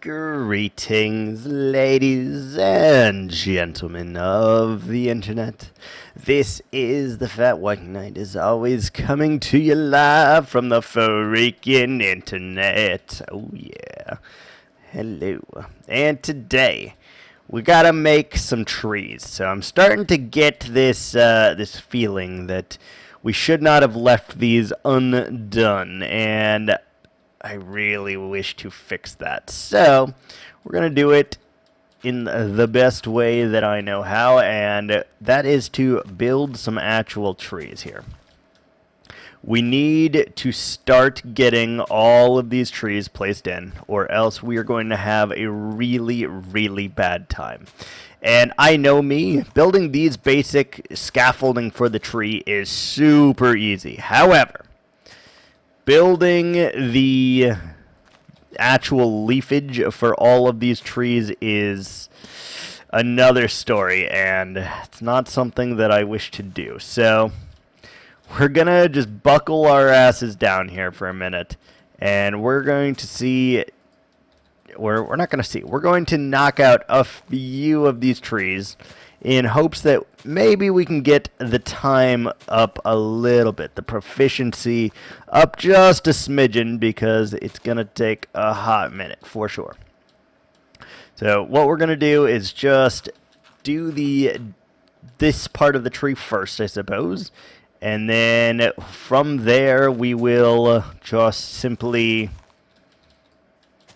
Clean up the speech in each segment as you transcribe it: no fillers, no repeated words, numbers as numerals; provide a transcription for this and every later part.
Greetings, ladies and gentlemen of the internet. This is the Fat Viking Knight, as always, coming to you live from the freaking internet. Oh yeah. Hello. And today, we gotta make some trees. So I'm starting to get this this feeling that we should not have left these undone, and I really wish to fix that. So, we're going to do it in the best way that I know how, and that is to build some actual trees here. We need to start getting all of these trees placed in, or else we are going to have a really, really bad time. And I know me, building these basic scaffolding for the tree is super easy. However, building the actual leafage for all of these trees is another story, and it's not something that I wish to do. So we're gonna just buckle our asses down here for a minute, and we're going to see, we're not going to see, we're going to knock out a few of these trees in hopes that maybe we can get the time up a little bit, the proficiency up just a smidgen, because it's going to take a hot minute for sure. So what we're going to do is just do this part of the tree first, I suppose, and then from there we will just simply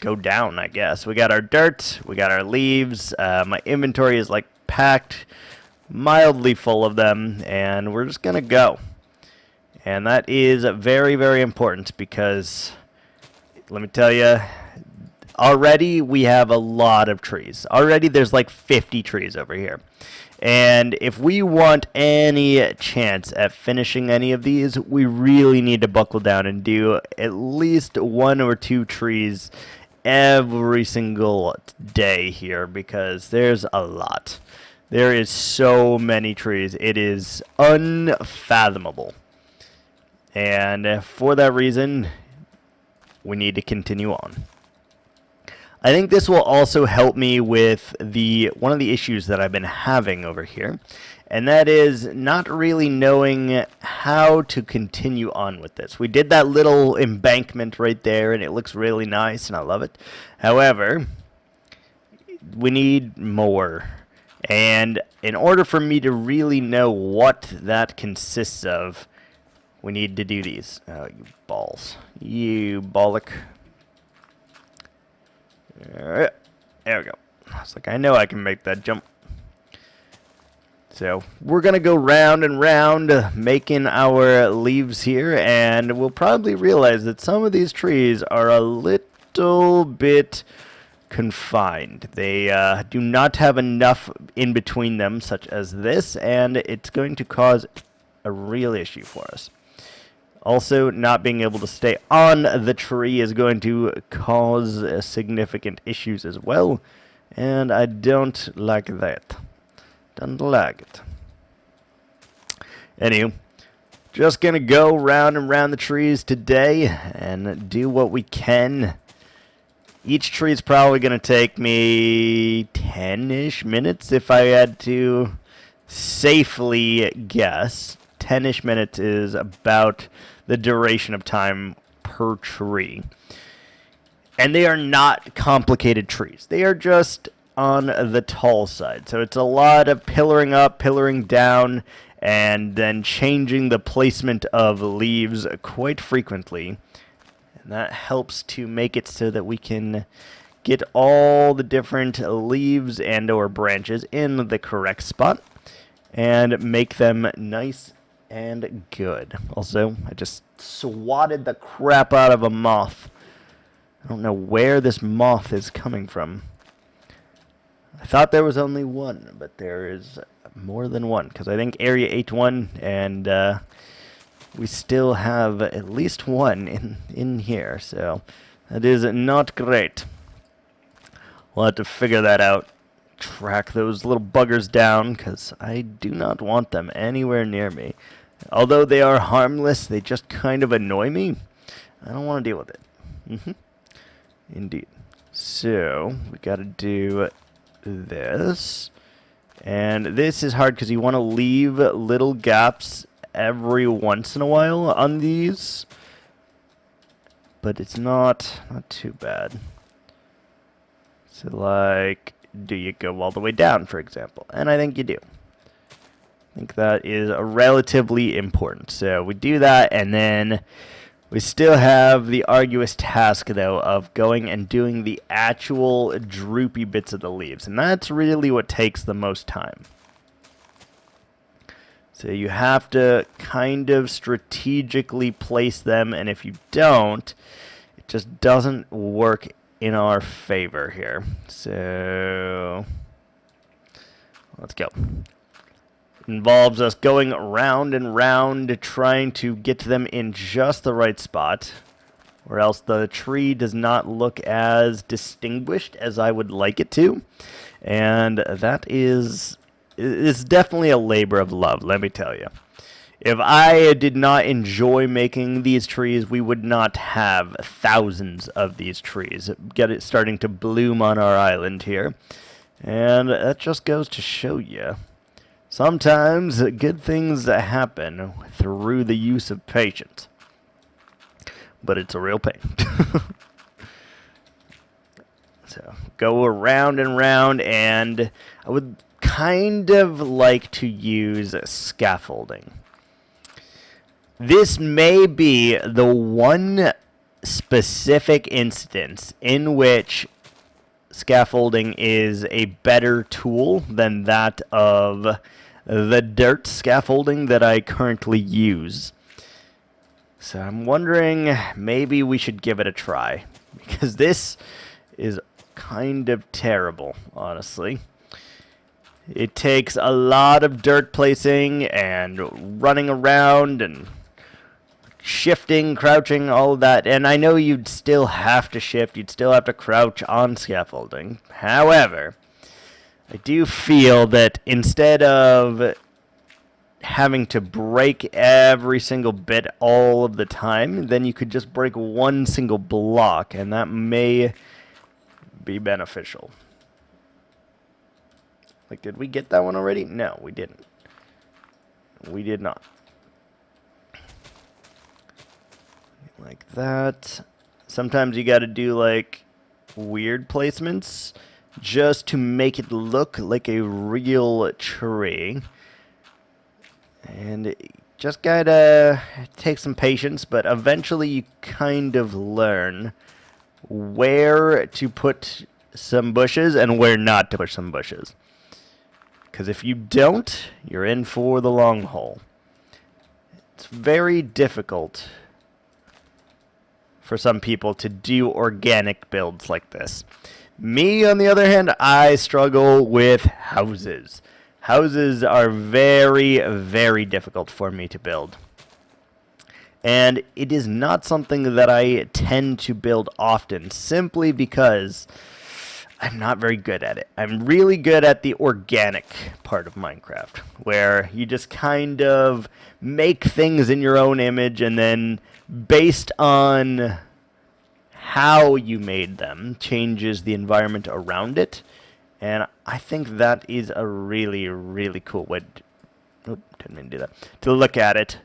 go down, I guess. We got our dirt, we got our leaves, my inventory is like packed mildly full of them, and we're just gonna go. And that is very, very important, because let me tell you, already we have a lot of trees. Already there's like 50 trees over here, and if we want any chance at finishing any of these, we really need to buckle down and do at least 1 or 2 trees every single day here, because there's a lot. There is so many trees. It is unfathomable. And for that reason, we need to continue on. I think this will also help me with one of the issues that I've been having over here, and that is not really knowing how to continue on with this. We did that little embankment right there, and it looks really nice, and I love it. However, we need more. And in order for me to really know what that consists of, we need to do these. Oh, you balls. You bollock. There we go. I was like, I know I can make that jump. So we're going to go round and round making our leaves here, and we'll probably realize that some of these trees are a little bit confined. They do not have enough in between them, such as this, and it's going to cause a real issue for us. Also, not being able to stay on the tree is going to cause significant issues as well, and I don't like that. Don't like it. Anywho, just gonna go round and round the trees today and do what we can. Each tree is probably going to take me 10-ish minutes if I had to safely guess. 10-ish minutes is about the duration of time per tree. And they are not complicated trees. They are just on the tall side. So it's a lot of pillaring up, pillaring down, and then changing the placement of leaves quite frequently. And that helps to make it so that we can get all the different leaves and or branches in the correct spot and make them nice and good. Also, I just swatted the crap out of a moth. I don't know where this moth is coming from. I thought there was only one, but there is more than one, because I think Area 8-1, and we still have at least one in here, so that is not great. We'll have to figure that out. Track those little buggers down, because I do not want them anywhere near me. Although they are harmless, they just kind of annoy me. I don't want to deal with it. Indeed. So we got to do this. And this is hard because you want to leave little gaps every once in a while on these. But it's not too bad. So like, do you go all the way down, for example? And I think you do. I think that is relatively important. So we do that, and then we still have the arduous task, though, of going and doing the actual droopy bits of the leaves. And that's really what takes the most time. So you have to kind of strategically place them, and if you don't, it just doesn't work in our favor here. So let's go. Involves us going round and round trying to get them in just the right spot, or else the tree does not look as distinguished as I would like it to. And that is definitely a labor of love, let me tell you. If I did not enjoy making these trees, we would not have thousands of these trees. Get it starting to bloom on our island here. And that just goes to show you. Sometimes good things happen through the use of patience. But it's a real pain. So go around and round, and I would kind of like to use scaffolding. This may be the one specific instance in which scaffolding is a better tool than that of the dirt scaffolding that I currently use. So I'm wondering, maybe we should give it a try, because this is kind of terrible, honestly. It takes a lot of dirt placing and running around and shifting, crouching, all of that. And I know you'd still have to shift, you'd still have to crouch on scaffolding. However, I do feel that instead of having to break every single bit all of the time, then you could just break one single block, and that may be beneficial. Like, did we get that one already? No, we didn't. We did not. Like that. Sometimes you gotta do, like, weird placements just to make it look like a real tree. And just gotta take some patience, but eventually you kind of learn where to put some bushes and where not to put some bushes. Because if you don't, you're in for the long haul. It's very difficult for some people to do organic builds like this. Me, on the other hand, I struggle with houses. Houses are very, very difficult for me to build. And it is not something that I tend to build often, simply because I'm not very good at it. I'm really good at the organic part of Minecraft, where you just kind of make things in your own image, and then based on how you made them changes the environment around it. And I think that is a really, really cool way didn't mean to do that, to look at it.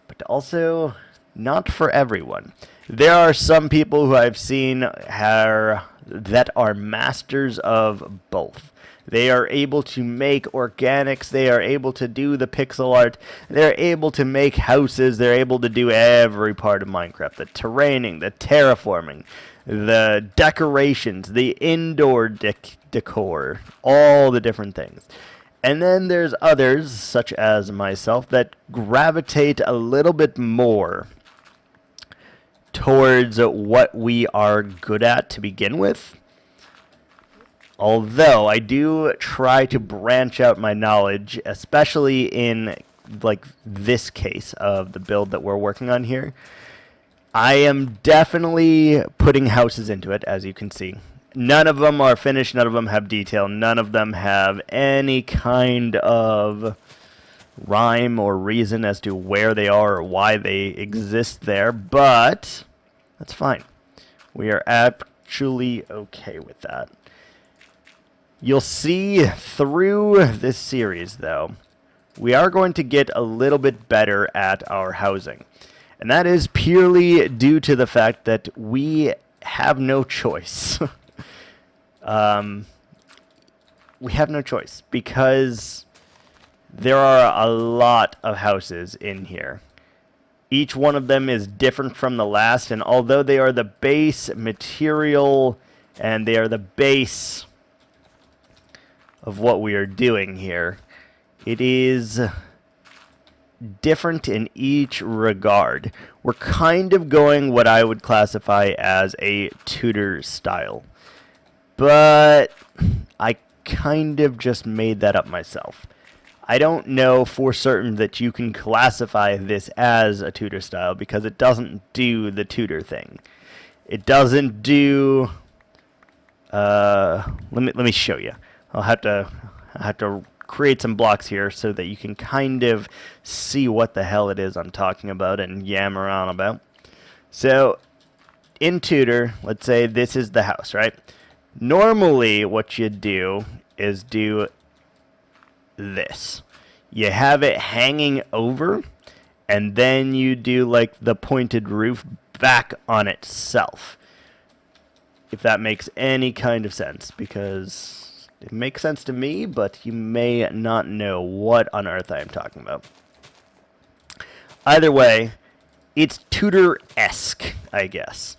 But also, not for everyone. There are some people who I've seen that are masters of both. They are able to make organics, they are able to do the pixel art, they're able to make houses, they're able to do every part of Minecraft. The terraining, the terraforming, the decorations, the indoor decor, all the different things. And then there's others, such as myself, that gravitate a little bit more towards what we are good at to begin with. Although I do try to branch out my knowledge, especially in like this case of the build that we're working on here. I am definitely putting houses into it, as you can see. None of them are finished, none of them have detail, none of them have any kind of rhyme or reason as to where they are or why they exist there, but that's fine. We are actually okay with that. You'll see through this series, though, we are going to get a little bit better at our housing. And that is purely due to the fact that we have no choice. We have no choice because there are a lot of houses in here. Each one of them is different from the last, and although they are the base material and they are the base of what we are doing here, it is different in each regard. We're kind of going what I would classify as a Tudor style, but I kind of just made that up myself. I don't know for certain that you can classify this as a Tudor style because it doesn't do the Tudor thing. It doesn't do. Let me show you. I'll have to create some blocks here so that you can kind of see what the hell it is I'm talking about and yammer on about. So in Tudor, let's say this is the house, right? Normally, what you do is do this. You have it hanging over, and then you do like the pointed roof back on itself. If that makes any kind of sense, because it makes sense to me, but you may not know what on earth I am talking about. Either way, it's Tudor-esque, I guess.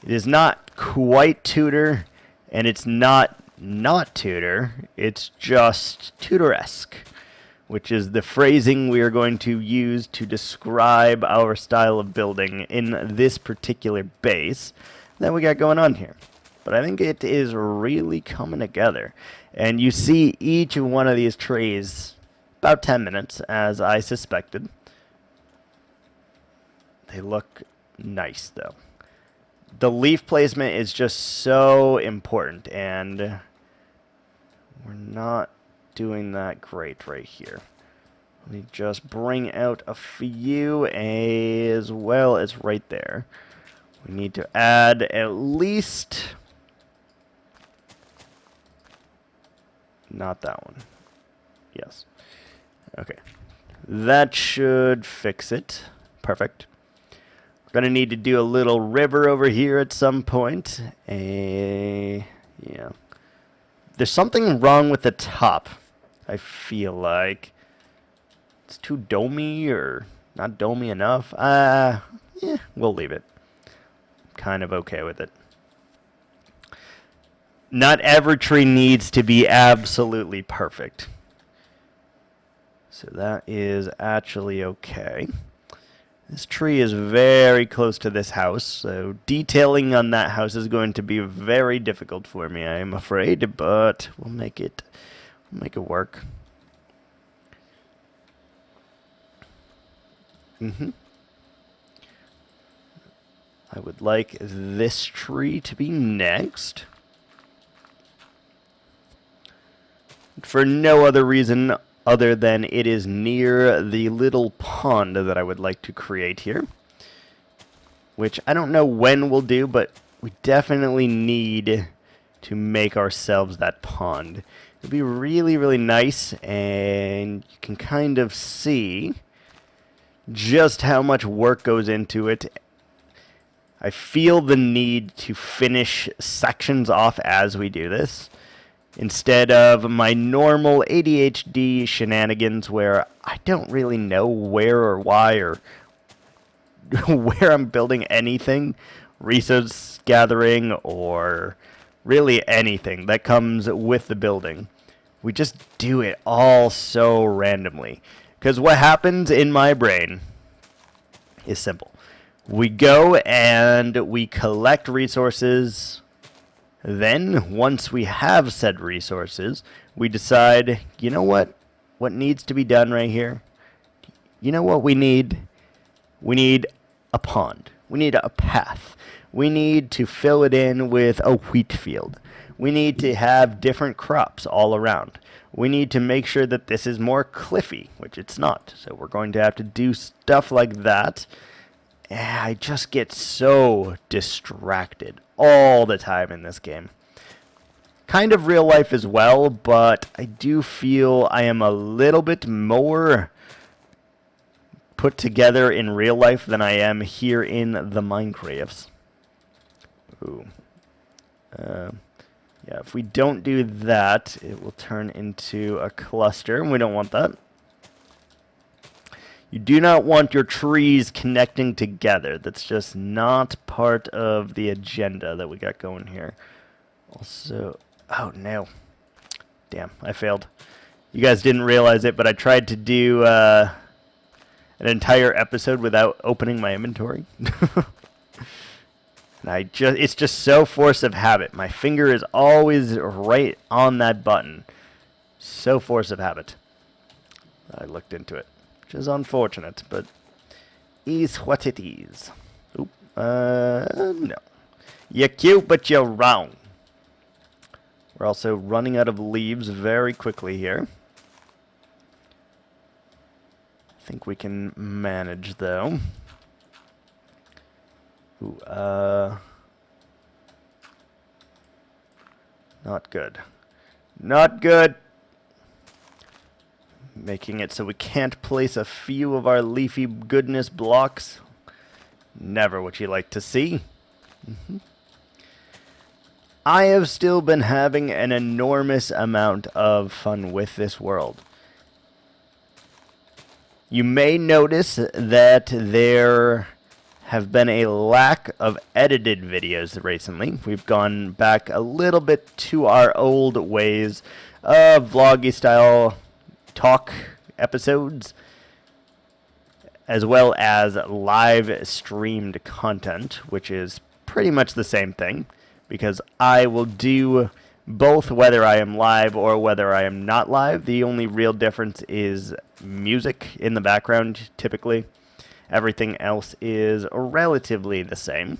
It is not quite Tudor, and it's not Tudor, it's just Tudor-esque, which is the phrasing we are going to use to describe our style of building in this particular base that we got going on here. But I think it is really coming together. And you see each one of these trees about 10 minutes, as I suspected. They look nice, though. The leaf placement is just so important, and we're not doing that great right here. Let me just bring out a few as well as right there. We need to add at least... not that one. Yes. Okay. That should fix it. Perfect. We're going to need to do a little river over here at some point. Yeah. There's something wrong with the top, I feel like. It's too domey or not domey enough. Yeah, we'll leave it. Kind of okay with it. Not every tree needs to be absolutely perfect. So that is actually okay. This tree is very close to this house, so detailing on that house is going to be very difficult for me, I am afraid, but we'll make it work. I would like this tree to be next. For no other reason other than it is near the little pond that I would like to create here. Which I don't know when we'll do, but we definitely need to make ourselves that pond. It'll be really, really nice, and you can kind of see just how much work goes into it. I feel the need to finish sections off as we do this, instead of my normal ADHD shenanigans where I don't really know where or why or where I'm building anything, resource gathering, or really anything that comes with the building. We just do it all so randomly. Because what happens in my brain is simple. We go and we collect resources. Then, once we have said resources, we decide, you know what needs to be done right here? You know what we need? We need a pond. We need a path. We need to fill it in with a wheat field. We need to have different crops all around. We need to make sure that this is more cliffy, which it's not. So we're going to have to do stuff like that. I just get so distracted all the time in this game. Kind of real life as well, but I do feel I am a little bit more put together in real life than I am here in the Minecrafts. Ooh. Yeah, if we don't do that, it will turn into a cluster, and we don't want that. You do not want your trees connecting together. That's just not part of the agenda that we got going here. Also, oh no. Damn, I failed. You guys didn't realize it, but I tried to do an entire episode without opening my inventory. And it's just so force of habit. My finger is always right on that button. So force of habit. I looked into it, which is unfortunate, but is what it is. Oop, no. You're cute, but you're wrong. We're also running out of leaves very quickly here. I think we can manage, though. Ooh, not good. Not good. Making it so we can't place a few of our leafy goodness blocks. Never what you like to see. I have still been having an enormous amount of fun with this world. You may notice that there have been a lack of edited videos recently. We've gone back a little bit to our old ways of vloggy style talk episodes, as well as live streamed content, which is pretty much the same thing, because I will do both whether I am live or whether I am not live. The only real difference is music in the background, typically. Everything else is relatively the same.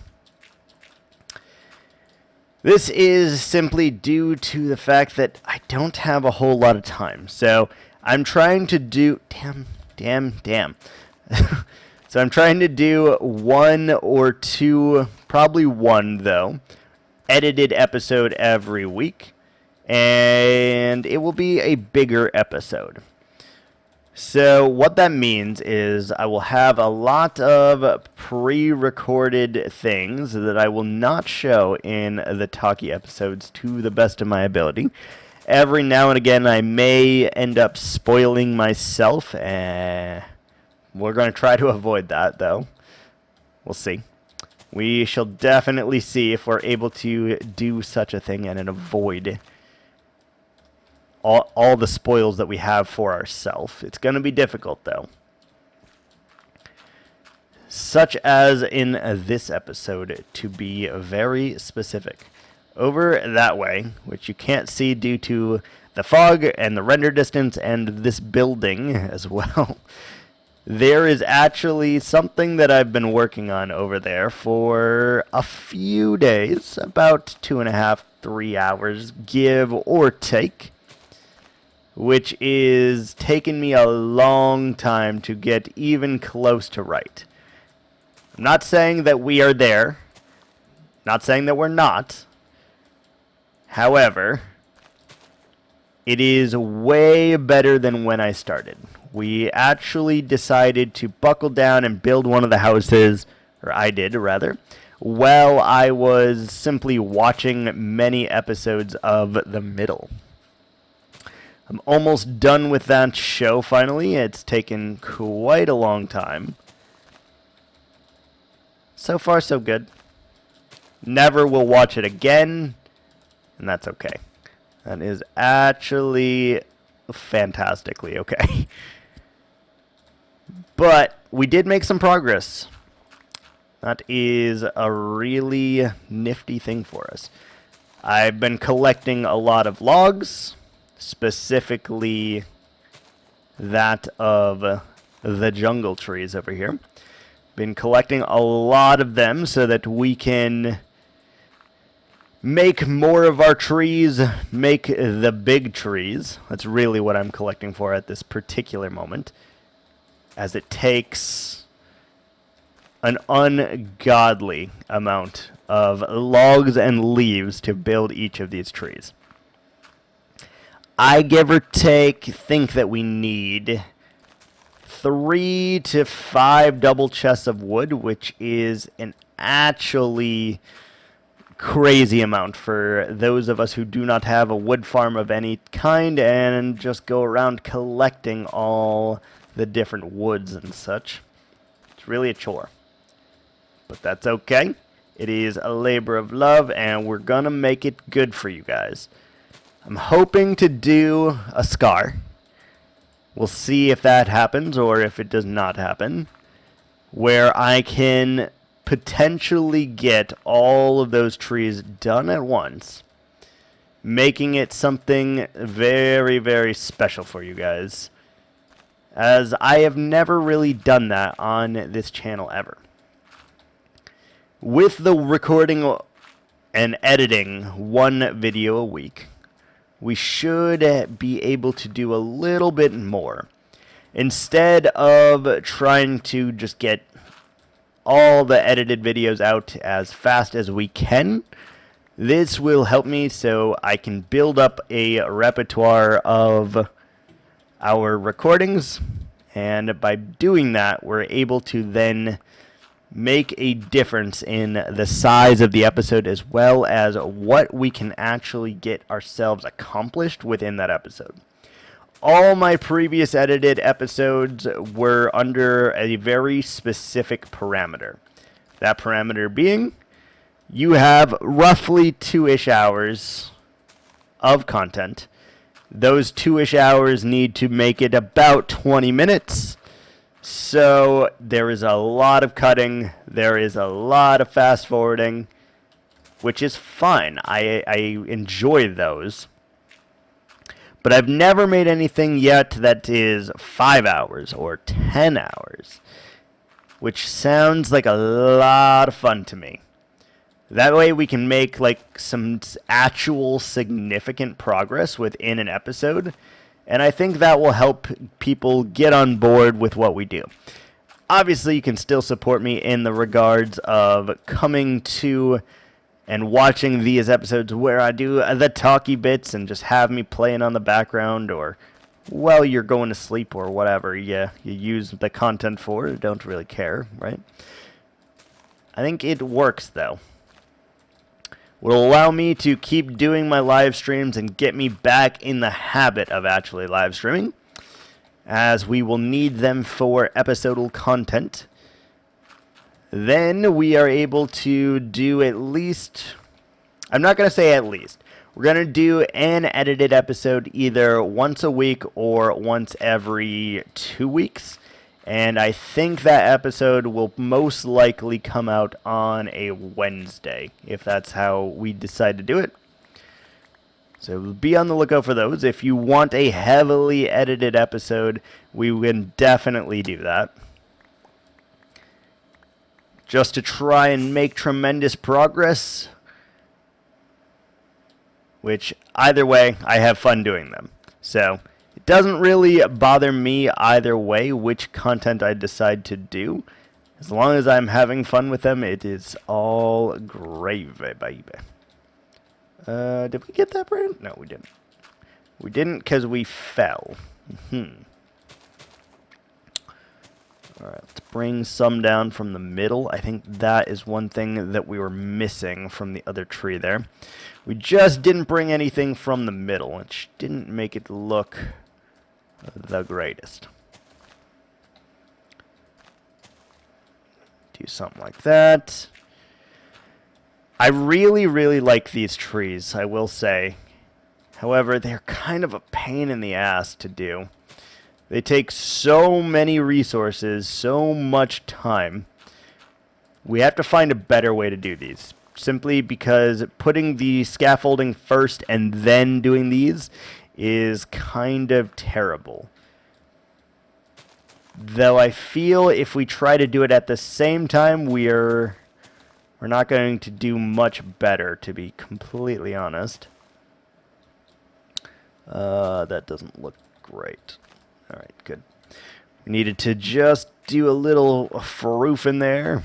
This is simply due to the fact that I don't have a whole lot of time. So I'm trying to do... Damn. So I'm trying to do one or two, probably one though, edited episode every week. And it will be a bigger episode. So what that means is I will have a lot of pre-recorded things that I will not show in the talkie episodes to the best of my ability. Every now and again I may end up spoiling myself. We're going to try to avoid that though. We'll see. We shall definitely see if we're able to do such a thing and avoid all the spoils that we have for ourselves. It's going to be difficult, though. Such as in this episode, to be very specific. Over that way, which you can't see due to the fog and the render distance and this building as well, there is actually something that I've been working on over there for a few days, about 2.5, 3 hours, give or take, which is taking me a long time to get even close to right. I'm not saying that we are there. Not saying that we're not. However, it is way better than when I started. We actually decided to buckle down and build one of the houses, or I did rather, while I was simply watching many episodes of The Middle. I'm almost done with that show finally. It's taken quite a long time. So far, so good. Never will watch it again, and that's okay. That is actually fantastically okay. But we did make some progress. That is a really nifty thing for us. I've been collecting a lot of logs, specifically that of the jungle trees over here. Been collecting a lot of them so that we can make more of our trees, make the big trees. That's really what I'm collecting for at this particular moment, as it takes an ungodly amount of logs and leaves to build each of these trees. I give or take think that we need 3 to 5 double chests of wood, which is an actually crazy amount for those of us who do not have a wood farm of any kind and just go around collecting all the different woods and such. It's really a chore. But that's okay. It is a labor of love, and we're gonna make it good for you guys. I'm hoping to do a scar. We'll see if that happens or if it does not happen, where I can potentially get all of those trees done at once, making it something very, very special for you guys, as I have never really done that on this channel ever. With the recording and editing one video a week, we should be able to do a little bit more. Instead of trying to just get all the edited videos out as fast as we can, this will help me so I can build up a repertoire of our recordings, and by doing that, we're able to then make a difference in the size of the episode as well as what we can actually get ourselves accomplished within that episode. All my previous edited episodes were under a very specific parameter. That parameter being, you have roughly 2-ish hours of content. Those 2-ish hours need to make it about 20 minutes. So there is a lot of cutting, there is a lot of fast forwarding, which is fine. I enjoy those. But I've never made anything yet that is 5 hours or 10 hours, which sounds like a lot of fun to me. That way we can make like some actual significant progress within an episode. And I think that will help people get on board with what we do. Obviously, you can still support me in the regards of coming to and watching these episodes where I do the talky bits and just have me playing on the background, or while you're going to sleep or whatever you use the content for. Don't really care, right? I think it works, though. Will allow me to keep doing my live streams and get me back in the habit of actually live streaming, as we will need them for episodal content. Then we are able to do at least, I'm not going to say at least, we're going to do an edited episode either once a week or once every 2 weeks. And I think that episode will most likely come out on a Wednesday, if that's how we decide to do it. So be on the lookout for those. If you want a heavily edited episode, we can definitely do that. Just to try and make tremendous progress, which either way, I have fun doing them. So it doesn't really bother me either way which content I decide to do. As long as I'm having fun with them, it is all gravy, baby. Did we get that brand? No, we didn't. We didn't because we fell. Alright, let's bring some down from the middle. I think that is one thing that we were missing from the other tree there. We just didn't bring anything from the middle, which didn't make it look the greatest. Do something like that. I really, really like these trees, I will say. However, they're kind of a pain in the ass to do. They take so many resources, so much time. We have to find a better way to do these. Simply because putting the scaffolding first and then doing these is kind of terrible. Though I feel if we try to do it at the same time, we're not going to do much better, to be completely honest. That doesn't look great. Alright, good. We needed to just do a little roof in there.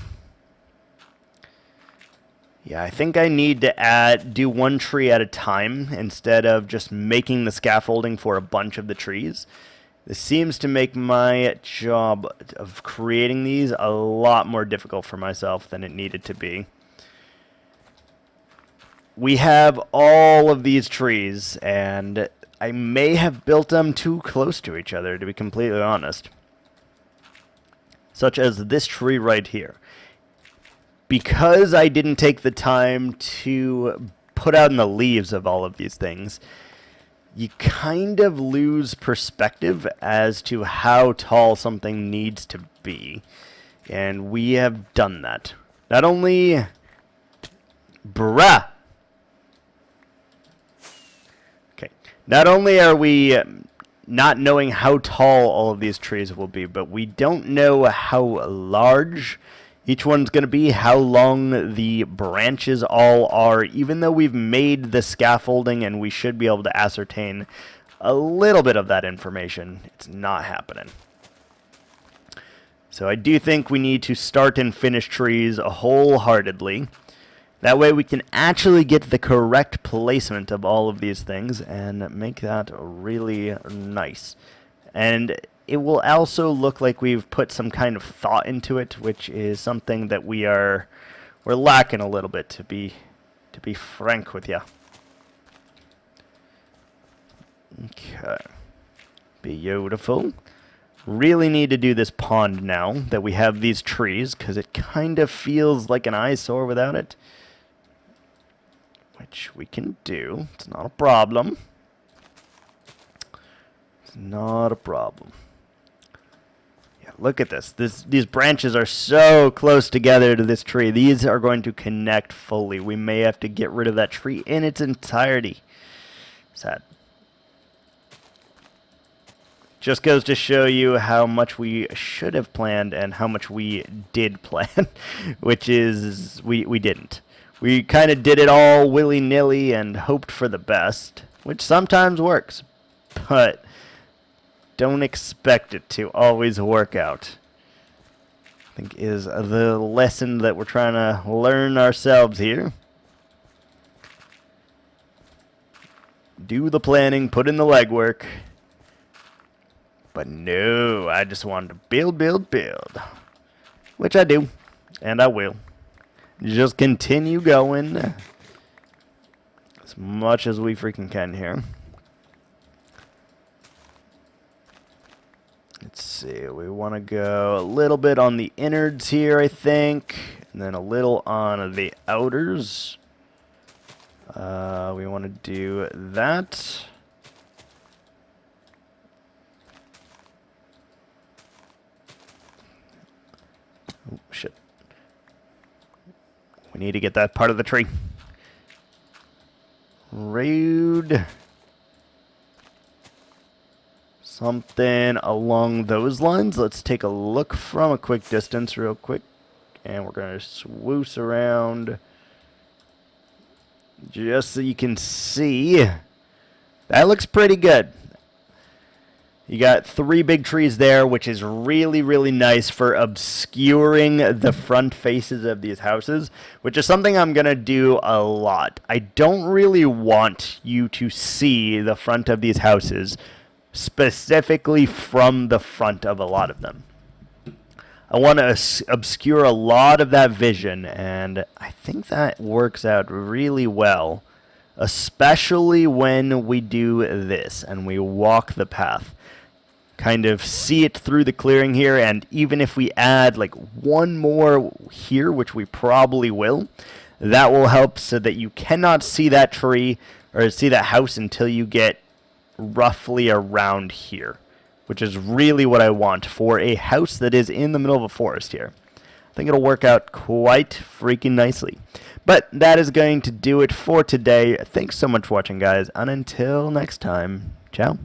Yeah, I think I need to do one tree at a time instead of just making the scaffolding for a bunch of the trees. This seems to make my job of creating these a lot more difficult for myself than it needed to be. We have all of these trees, and I may have built them too close to each other, to be completely honest. Such as this tree right here. Because I didn't take the time to put out in the leaves of all of these things, you kind of lose perspective as to how tall something needs to be. And we have done that. Not only... Bruh! Okay. Not only are we not knowing how tall all of these trees will be, but we don't know how large each one's going to be, how long the branches all are, even though we've made the scaffolding and we should be able to ascertain a little bit of that information. It's not happening. So I do think we need to start and finish trees wholeheartedly. That way we can actually get the correct placement of all of these things and make that really nice. And it will also look like we've put some kind of thought into it, which is something that we're lacking a little bit, to be frank with you. Okay. Beautiful. Really need to do this pond now that we have these trees, because it kind of feels like an eyesore without it. Which we can do. It's not a problem. It's not a problem. Yeah, look at this. These branches are so close together to this tree. These are going to connect fully. We may have to get rid of that tree in its entirety. Sad. Just goes to show you how much we should have planned and how much we did plan, which is we didn't. We kind of did it all willy-nilly and hoped for the best, which sometimes works, but don't expect it to always work out. I think is the lesson that we're trying to learn ourselves here. Do the planning, put in the legwork. But no, I just wanted to build, build, build. Which I do, and I will. Just continue going as much as we freaking can here. Let's see, we want to go a little bit on the innards here, I think, and then a little on the outers. We want to do that. Oh, shit. We need to get that part of the tree. Rude. Something along those lines. Let's take a look from a quick distance real quick. And we're going to swoosh around just so you can see. That looks pretty good. You got 3 big trees there, which is really, really nice for obscuring the front faces of these houses, which is something I'm going to do a lot. I don't really want you to see the front of these houses, specifically from the front of a lot of them. I want to obscure a lot of that vision, and I think that works out really well, especially when we do this and we walk the path. Kind of see it through the clearing here, and even if we add like one more here, which we probably will, that will help so that you cannot see that tree or see that house until you get roughly around here, which is really what I want for a house that is in the middle of a forest here. I think it'll work out quite freaking nicely. But that is going to do it for today. Thanks so much for watching, guys, and until next time, ciao.